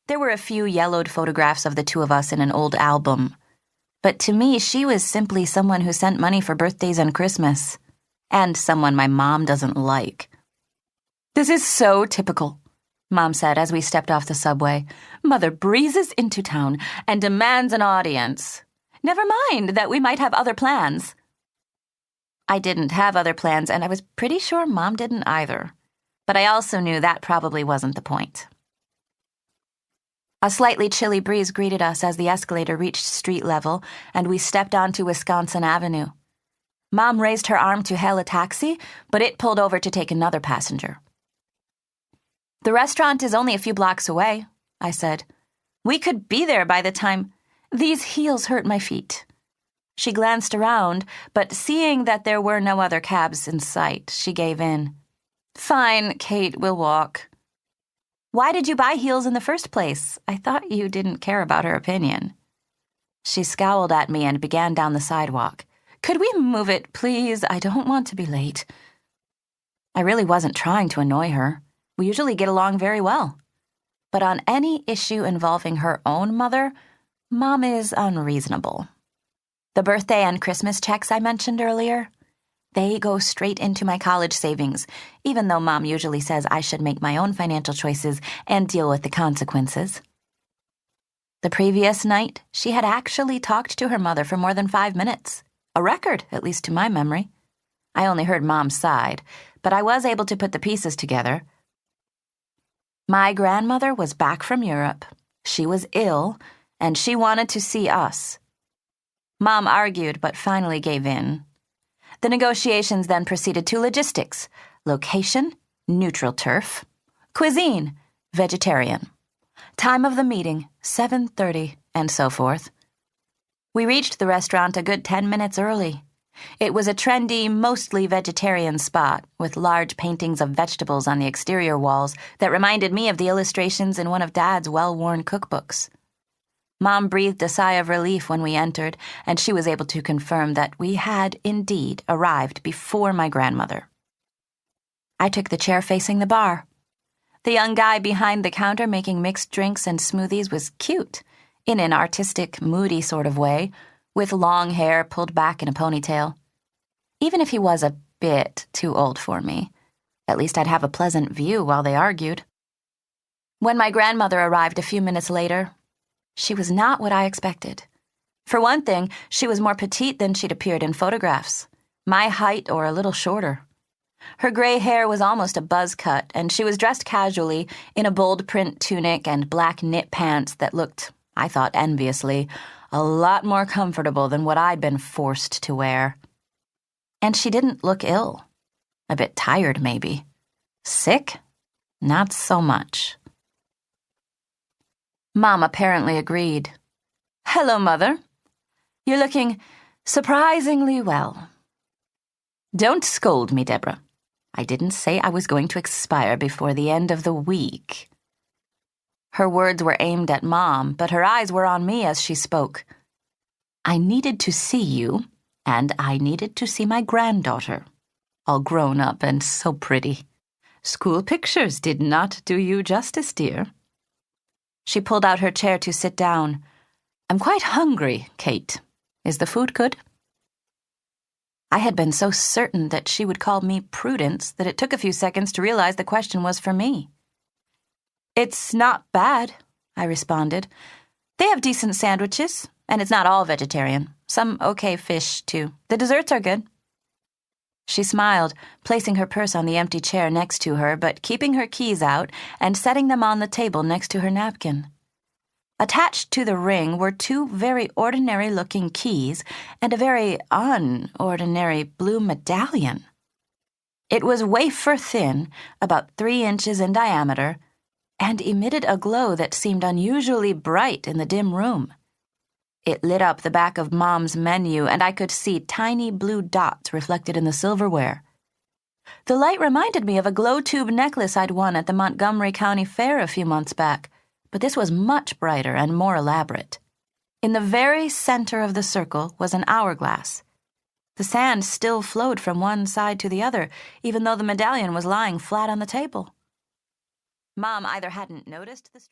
There were a few yellowed photographs of the two of us in an old album. But to me, she was simply someone who sent money for birthdays and Christmas. And someone my mom doesn't like. "This is so typical," Mom said as we stepped off the subway. "Mother breezes into town and demands an audience. Never mind that we might have other plans." I didn't have other plans, and I was pretty sure Mom didn't either. But I also knew that probably wasn't the point. A slightly chilly breeze greeted us as the escalator reached street level, and we stepped onto Wisconsin Avenue. Mom raised her arm to hail a taxi, but it pulled over to take another passenger. "The restaurant is only a few blocks away," I said. "We could be there by the time—" "These heels hurt my feet." She glanced around, but seeing that there were no other cabs in sight, she gave in. "Fine, Kate, we'll walk." "Why did you buy heels in the first place? I thought you didn't care about her opinion." She scowled at me and began down the sidewalk. "Could we move it, please? I don't want to be late." I really wasn't trying to annoy her. We usually get along very well. But on any issue involving her own mother, Mom is unreasonable. The birthday and Christmas checks I mentioned earlier, they go straight into my college savings, even though Mom usually says I should make my own financial choices and deal with the consequences. The previous night, she had actually talked to her mother for more than 5 minutes. A record, at least to my memory. I only heard Mom's side, but I was able to put the pieces together. My grandmother was back from Europe. She was ill, and she wanted to see us. Mom argued, but finally gave in. The negotiations then proceeded to logistics: location, neutral turf; cuisine, vegetarian; time of the meeting, 7:30, and so forth. We reached the restaurant a good 10 minutes early. It was a trendy, mostly vegetarian spot with large paintings of vegetables on the exterior walls that reminded me of the illustrations in one of Dad's well-worn cookbooks. Mom breathed a sigh of relief when we entered, and she was able to confirm that we had indeed arrived before my grandmother. I took the chair facing the bar. The young guy behind the counter making mixed drinks and smoothies was cute, in an artistic, moody sort of way, with long hair pulled back in a ponytail. Even if he was a bit too old for me, at least I'd have a pleasant view while they argued. When my grandmother arrived a few minutes later, she was not what I expected. For one thing, she was more petite than she'd appeared in photographs, my height or a little shorter. Her gray hair was almost a buzz cut, and she was dressed casually in a bold print tunic and black knit pants that looked, I thought enviously, a lot more comfortable than what I'd been forced to wear. And she didn't look ill. A bit tired, maybe. Sick? Not so much. Mom apparently agreed. "Hello, Mother. You're looking surprisingly well." "Don't scold me, Deborah. I didn't say I was going to expire before the end of the week." Her words were aimed at Mom, but her eyes were on me as she spoke. "I needed to see you, and I needed to see my granddaughter. All grown up and so pretty. School pictures did not do you justice, dear." She pulled out her chair to sit down. "I'm quite hungry, Kate. Is the food good?" I had been so certain that she would call me Prudence that it took a few seconds to realize the question was for me. "It's not bad," I responded. "They have decent sandwiches, and it's not all vegetarian. Some okay fish, too. The desserts are good." She smiled, placing her purse on the empty chair next to her, but keeping her keys out and setting them on the table next to her napkin. Attached to the ring were 2 very ordinary-looking keys and a very unordinary blue medallion. It was wafer-thin, about 3 inches in diameter, and emitted a glow that seemed unusually bright in the dim room. It lit up the back of Mom's menu, and I could see tiny blue dots reflected in the silverware. The light reminded me of a glow tube necklace I'd won at the Montgomery County Fair a few months back, but this was much brighter and more elaborate. In the very center of the circle was an hourglass. The sand still flowed from one side to the other, even though the medallion was lying flat on the table. Mom either hadn't noticed the